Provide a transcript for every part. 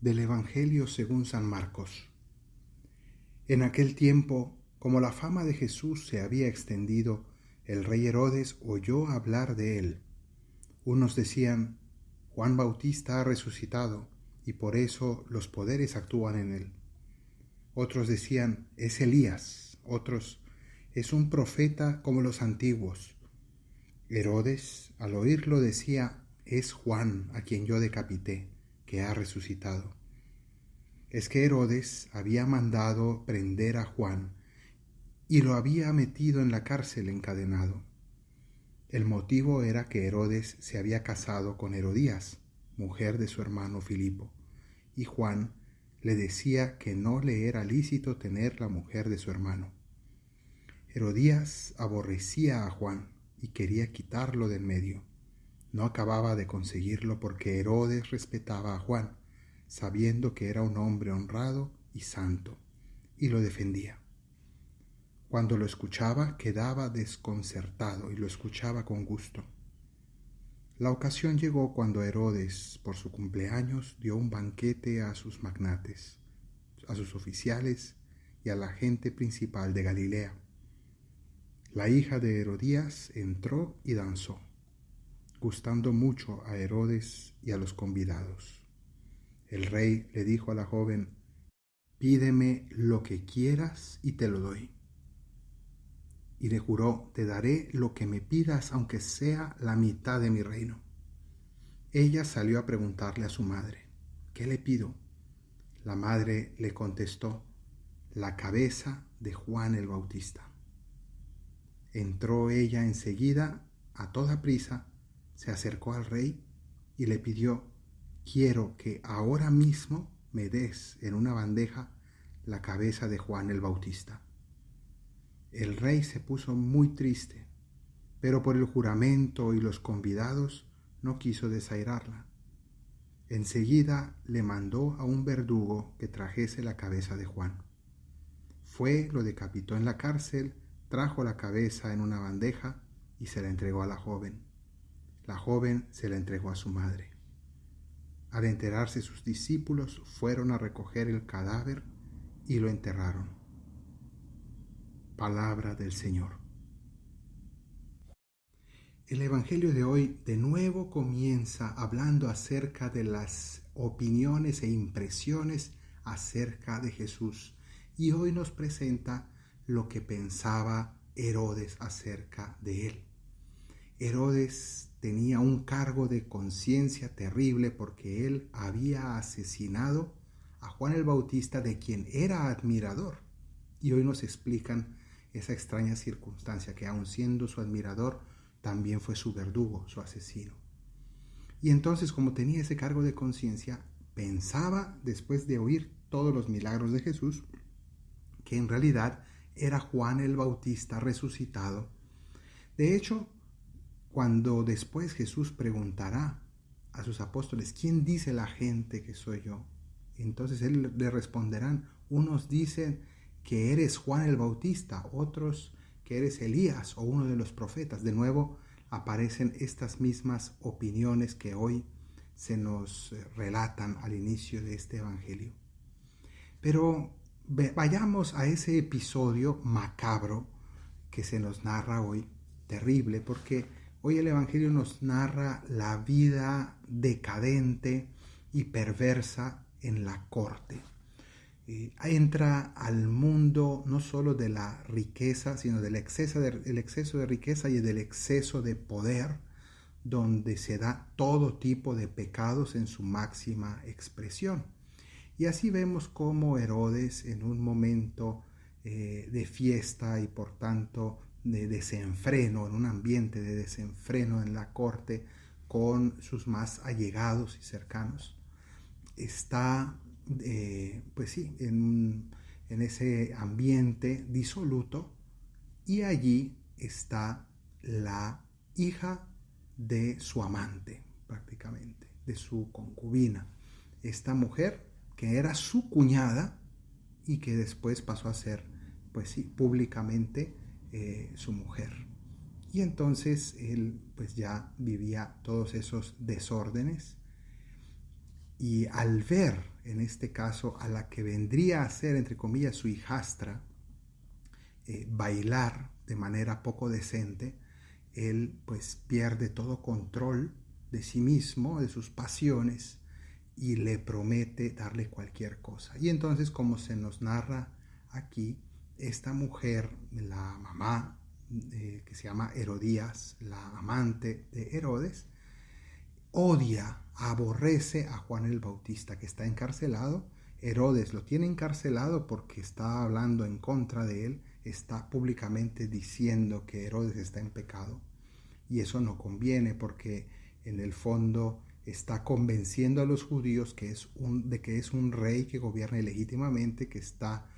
Del Evangelio según San Marcos. En aquel tiempo, como la fama de Jesús se había extendido, el rey Herodes oyó hablar de él. Unos decían: Juan Bautista ha resucitado, y por eso los poderes actúan en él. Otros decían: es Elías. Otros: es un profeta como los antiguos. Herodes, al oírlo, decía: es Juan, a quien yo decapité, que ha resucitado. Es que Herodes había mandado prender a Juan y lo había metido en la cárcel encadenado. El motivo era que Herodes se había casado con Herodías, mujer de su hermano Filipo, y Juan le decía que no le era lícito tener la mujer de su hermano. Herodías aborrecía a Juan y quería quitarlo del medio. No acababa de conseguirlo porque Herodes respetaba a Juan, sabiendo que era un hombre honrado y santo, y lo defendía. Cuando lo escuchaba, quedaba desconcertado y lo escuchaba con gusto. La ocasión llegó cuando Herodes, por su cumpleaños, dio un banquete a sus magnates, a sus oficiales y a la gente principal de Galilea. La hija de Herodías entró y danzó, gustando mucho a Herodes y a los convidados. El rey le dijo a la joven: pídeme lo que quieras y te lo doy. Y le juró: te daré lo que me pidas, aunque sea la mitad de mi reino. Ella salió a preguntarle a su madre: ¿qué le pido? La madre le contestó: la cabeza de Juan el Bautista. Entró ella enseguida, a toda prisa, se acercó al rey y le pidió: quiero que ahora mismo me des en una bandeja la cabeza de Juan el Bautista. El rey se puso muy triste, pero por el juramento y los convidados no quiso desairarla. Enseguida le mandó a un verdugo que trajese la cabeza de Juan. Fue, lo decapitó en la cárcel, trajo la cabeza en una bandeja y se la entregó a la joven. La joven se la entregó a su madre. Al enterarse sus discípulos, fueron a recoger el cadáver y lo enterraron. Palabra del Señor. El Evangelio de hoy de nuevo comienza hablando acerca de las opiniones e impresiones acerca de Jesús, y hoy nos presenta lo que pensaba Herodes acerca de él. Herodes tenía un cargo de conciencia terrible porque él había asesinado a Juan el Bautista, de quien era admirador, y hoy nos explican esa extraña circunstancia, que aun siendo su admirador, también fue su verdugo, su asesino. Y entonces, como tenía ese cargo de conciencia, pensaba, después de oír todos los milagros de Jesús, que en realidad era Juan el Bautista resucitado. De hecho, cuando después Jesús preguntará a sus apóstoles: ¿quién dice la gente que soy yo? Entonces él le responderán: unos dicen que eres Juan el Bautista, otros que eres Elías o uno de los profetas. De nuevo aparecen estas mismas opiniones que hoy se nos relatan al inicio de este Evangelio. Pero vayamos a ese episodio macabro que se nos narra hoy, terrible, porque hoy el Evangelio nos narra la vida decadente y perversa en la corte. Entra al mundo no solo de la riqueza, sino del exceso de riqueza y del exceso de poder, donde se da todo tipo de pecados en su máxima expresión. Y así vemos cómo Herodes, en un momento de fiesta y por tanto de desenfreno, en un ambiente de desenfreno en la corte con sus más allegados y cercanos, está pues sí, en ese ambiente disoluto, y allí está la hija de su amante, prácticamente, de su concubina. Esta mujer que era su cuñada y que después pasó a ser, pues sí, públicamente su mujer. Y entonces él pues ya vivía todos esos desórdenes. Y al ver en este caso a la que vendría a ser, entre comillas, su hijastra, bailar de manera poco decente, él pues pierde todo control de sí mismo, de sus pasiones, y le promete darle cualquier cosa. Y entonces, como se nos narra aquí, esta mujer, la mamá, que se llama Herodías, la amante de Herodes, odia, aborrece a Juan el Bautista, que está encarcelado. Herodes lo tiene encarcelado porque está hablando en contra de él, está públicamente diciendo que Herodes está en pecado. Y eso no conviene porque en el fondo está convenciendo a los judíos de que es un rey que gobierna ilegítimamente, que está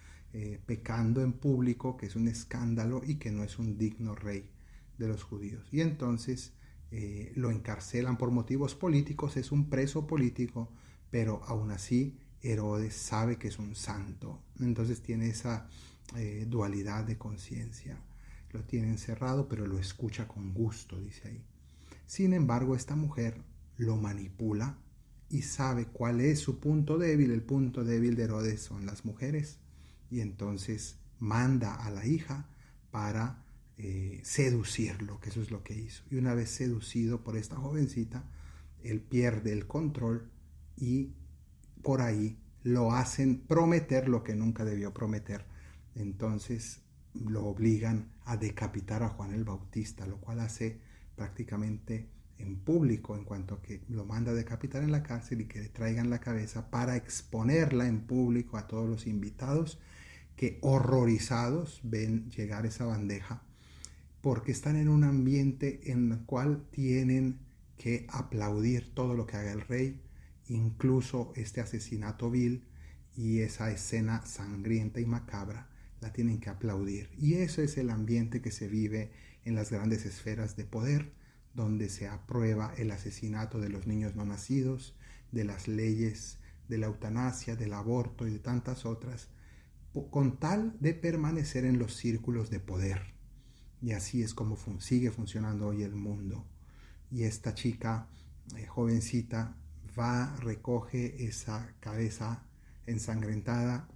pecando en público, que es un escándalo y que no es un digno rey de los judíos. Y entonces lo encarcelan por motivos políticos, es un preso político, pero aún así Herodes sabe que es un santo. Entonces tiene esa dualidad de conciencia. Lo tiene encerrado, pero lo escucha con gusto, dice ahí. Sin embargo, esta mujer lo manipula y sabe cuál es su punto débil. El punto débil de Herodes son las mujeres. Y entonces manda a la hija para seducirlo, que eso es lo que hizo. Y una vez seducido por esta jovencita, él pierde el control y por ahí lo hacen prometer lo que nunca debió prometer. Entonces lo obligan a decapitar a Juan el Bautista, lo cual hace prácticamente en público, en cuanto que lo manda a decapitar en la cárcel y que le traigan la cabeza para exponerla en público a todos los invitados que horrorizados ven llegar esa bandeja, porque están en un ambiente en el cual tienen que aplaudir todo lo que haga el rey, incluso este asesinato vil y esa escena sangrienta y macabra, la tienen que aplaudir. Y ese es el ambiente que se vive en las grandes esferas de poder, donde se aprueba el asesinato de los niños no nacidos, de las leyes de la eutanasia, del aborto y de tantas otras, con tal de permanecer en los círculos de poder. Y así es como sigue funcionando hoy el mundo. Y esta chica, jovencita, va, recoge esa cabeza ensangrentada,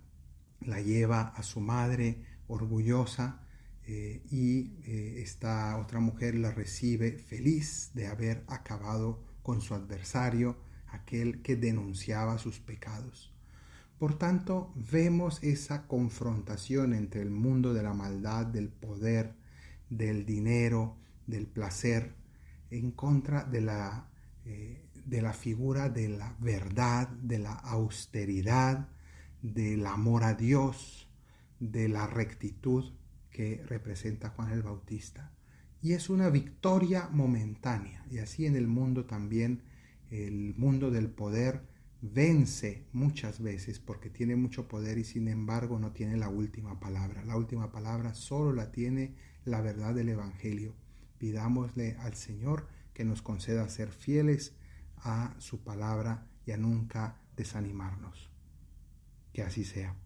la lleva a su madre orgullosa, y esta otra mujer la recibe feliz de haber acabado con su adversario, aquel que denunciaba sus pecados. Por tanto, vemos esa confrontación entre el mundo de la maldad, del poder, del dinero, del placer, en contra de la figura de la verdad, de la austeridad, del amor a Dios, de la rectitud que representa Juan el Bautista. Y es una victoria momentánea. Y así en el mundo también, el mundo del poder vence muchas veces porque tiene mucho poder y sin embargo no tiene la última palabra. La última palabra solo la tiene la verdad del Evangelio. Pidámosle al Señor que nos conceda ser fieles a su palabra y a nunca desanimarnos. Que así sea.